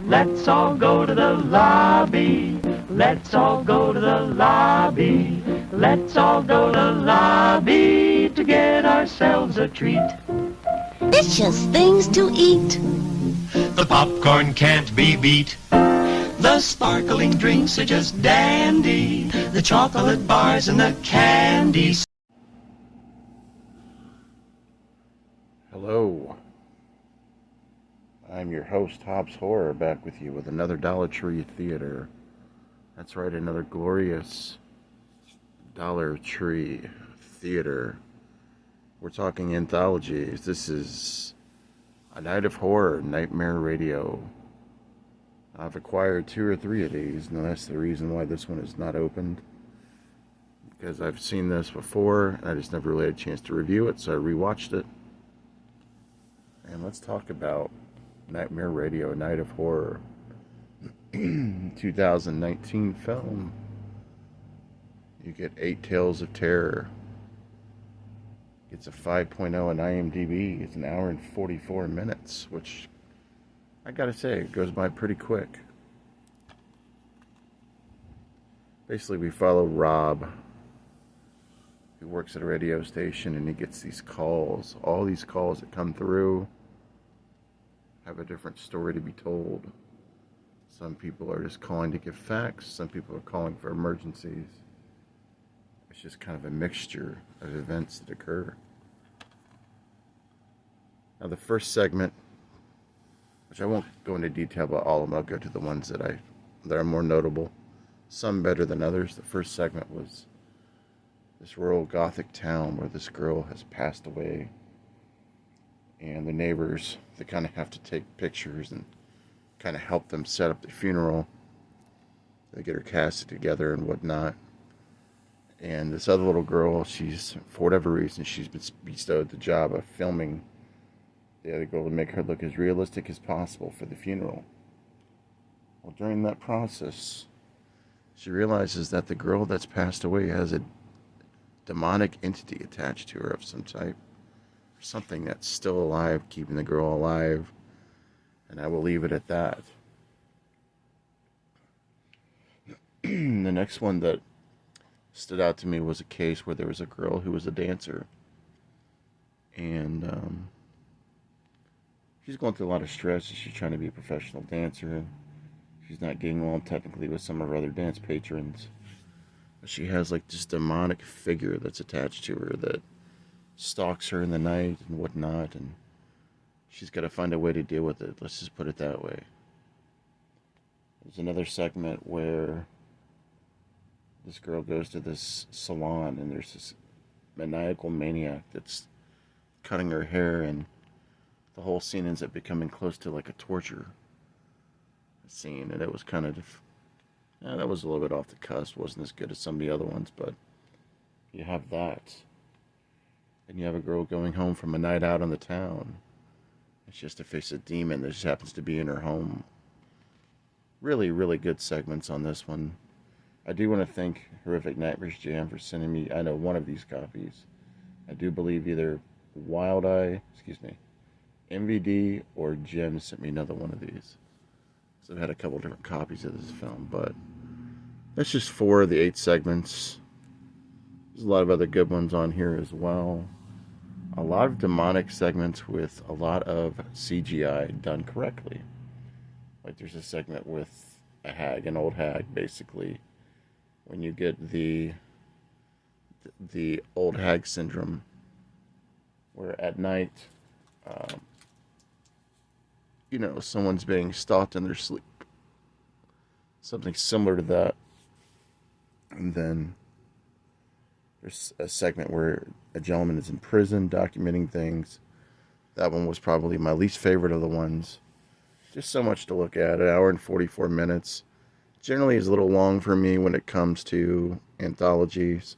Let's all go to the lobby. Let's all go to the lobby. Let's all go to the lobby to get ourselves a treat. It's just things to eat. The popcorn can't be beat. The sparkling drinks are just dandy. The chocolate bars and the candies. Hello. I'm your host, Hobbs Horror, back with you with another Dollar Tree Theater. That's right, another glorious Dollar Tree Theater. We're talking anthologies. This is A Night of Horror, Nightmare Radio. I've acquired 2 or 3 of these, and that's the reason why this one is not opened. Because I've seen this before, and I just never really had a chance to review it, so I rewatched it. And let's talk about Nightmare Radio, A Night of Horror. 2019 film. You get 8 Tales of Terror. It's a 5.0 on IMDb. It's an hour and 44 minutes, which I gotta say, it goes by pretty quick. Basically, we follow Rob, who works at a radio station, and he gets these calls. All these calls that come through have a different story to be told. Some people are just calling to give facts. Some people are calling for emergencies. It's just kind of a mixture of events that occur. Now, the first segment, which I won't go into detail about all of them, I'll go to the ones that are more notable. Some better than others. The first segment was this rural Gothic town where this girl has passed away. And the neighbors, they kind of have to take pictures and kind of help them set up the funeral. They get her casted together and whatnot. And this other little girl, she's, for whatever reason, she's been bestowed the job of filming the other girl to make her look as realistic as possible for the funeral. Well, during that process, she realizes that the girl that's passed away has a demonic entity attached to her of some type. Something that's still alive, keeping the girl alive. And I will leave it at that. The next one that stood out to me was a case where there was a girl who was a dancer. And she's going through a lot of stress as she's trying to be a professional dancer. She's not getting along technically with some of her other dance patrons. But she has like this demonic figure that's attached to her that stalks her in the night and whatnot, and she's got to find a way to deal with it. Let's just put it that way. There's another segment where this girl goes to this salon, and there's this maniacal maniac that's cutting her hair, and the whole scene ends up becoming close to like a torture scene, and it was kind of, that was a little bit off the cusp. Wasn't as good as some of the other ones, but you have that. And you have a girl going home from a night out on the town. It's just to face a demon that just happens to be in her home. Really, really good segments on this one. I do want to thank Horrific Nightmares Jam for sending me, I know, one of these copies. I do believe either MVD or Jen sent me another one of these. So I've had a couple different copies of this film, but that's just 4 of the 8 segments. There's a lot of other good ones on here as well. A lot of demonic segments with a lot of CGI done correctly. Like there's a segment with a hag, an old hag, basically. When you get the old hag syndrome, where at night, someone's being stalked in their sleep. Something similar to that. And then there's a segment where a gentleman is in prison documenting things. That one was probably my least favorite of the ones. Just so much to look at. An hour and 44 minutes. Generally is a little long for me when it comes to anthologies.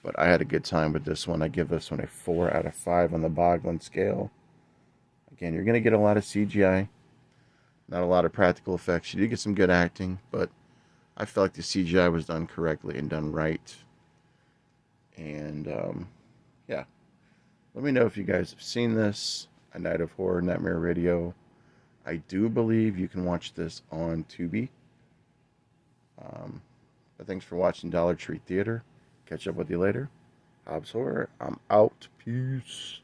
But I had a good time with this one. I give this one a 4 out of 5 on the Boglin scale. Again, you're going to get a lot of CGI. Not a lot of practical effects. You do get some good acting, but I felt like the CGI was done correctly and done right. And, let me know if you guys have seen this. A Night of Horror, Nightmare Radio. I do believe you can watch this on Tubi. But thanks for watching Dollar Tree Theater. Catch up with you later. Hobbs Horror. I'm out. Peace.